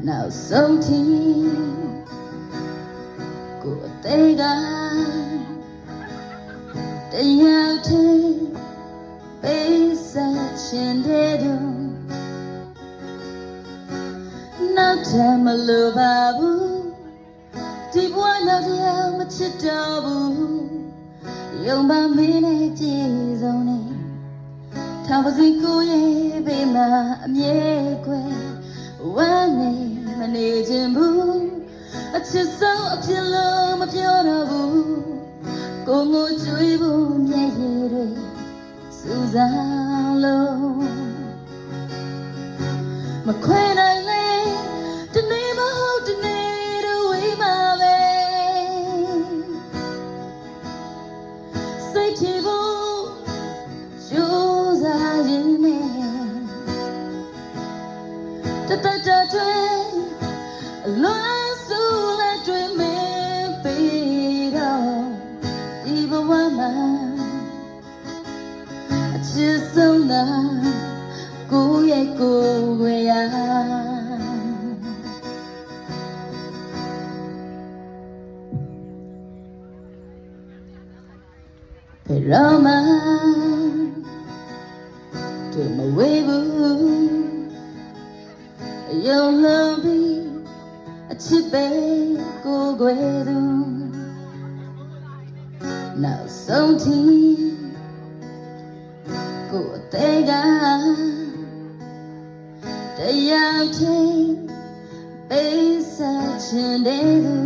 နောက်ဆုံးထိကိုယ်အသေးကတရားထဲပေးဆက်ခြင်းတဲ့တို့နောက်ထပ်မလိုပါဘူးဒီဘဝနောက်တရားမချစ်တော့ဘူးယုံပါမင်းနဲ့ကြည်စုံနေထားပါစေကိုရဲ့ဘေးမှာအမြဲခွဲဝမ်းနေမနေခြင်းဘူးအချစ်ဆုံးအဖြစ်လို့မပြောတော့ဘူးကိုငိုကြွေးဖို့မျက်ရည်တွေစူးစမ်းလို့မခွဲနိုင်လေတနေ့မဟုတ်တနေ့တော့ဝေးမှာပဲစိတ်ချဖို့ကြိုးစားရင်းနဲ့တသက်တာတွေအလွန်စုလက်တွေမင်းပေးတော့ဒီဘဝမှာအချစ်ဆုံးတာကိုရဲ့ကိုယ်ဝေရဘယ်တော့မှတွေ့မဝေးဘူးယုံလို့ပြီးအချစ်ပဲကိုယ်ွယ်သူနောက်ဆုံးထိကိုယ်အသေးကတရားချင်းပေးဆက်ခြင်းတဲ့သူ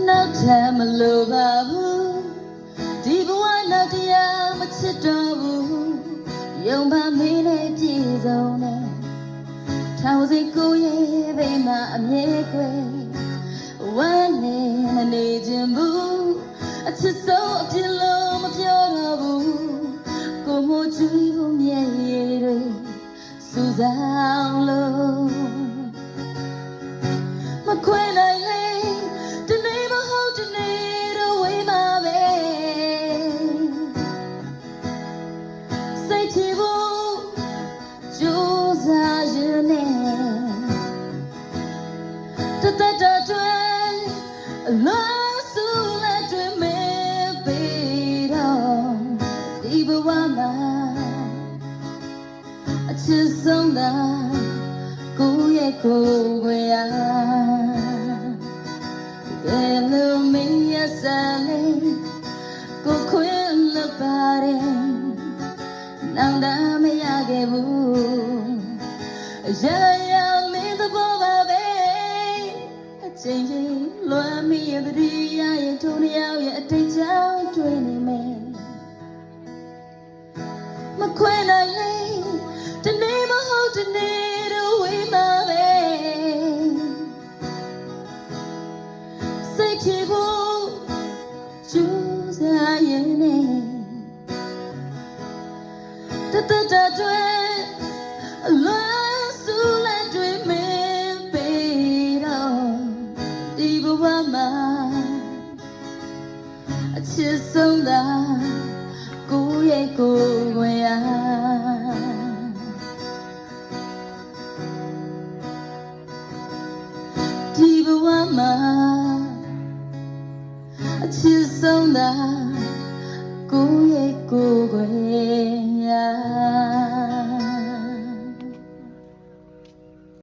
နောက်ထပ်မလိုပါဘူးဒီဘဝနောက်တရားမချစ်တော့ဘူးယုံပါမင်းနဲ့ပြည့်စုံတဲ့ထောင်စီကိုရဲ့ဘေးမှာအမြဲခွဲဝမ်းနေမနေခြင်းဘူးအချစ်ဆုံးအဖြစ်လို့မပြောတော့ဘူးကိုမို့ကြည့်ဖို့မျက်ရည်တွေစူးစမ်းလို့မခွဲနိုင်လေတနေ့မဟုတ်တနေ့တော့ဝေးမှာပဲစိတ်ချဖို့ကြိုးစားရင်းနဲ့တသက်တာတွေအလုံးစုလက်တွေမင်းပေးတော့ဒီဘဝမှာအချစ်ဆုံးတာကိုရဲ့ကိုယ်ဝေရကဲလို့မင်းရဲ့ဆန်လေးကိုခွင့်လွတ်ပါတယ်နောင်တမရခဲ့ဘူးရရမင်းသဘောပါပဲအချိန်ချင်းလွမ်းမိရတဲ့ရရဲ့ထုံးရောက်ရဲ့အတိတ်ကြောင့်တွေ့နေမယ်မခွဲနိုင်လေတနေ့မဟုတ်တနေ့တော့ဝေးမှာပဲစိတ်ချဖို့ကြိုးစားရင်းနဲ့တသက်တာတွေအလွန်စုလက်တွေမင်းပေးတော့ဒီဘဝမှာအချစ်ဆုံးတာကိုရဲ့ကိုယ်ဝေရဒီဘဝမှာအချစ်ဆုံးတာကိုရဲ့ကိုယ်ွယ်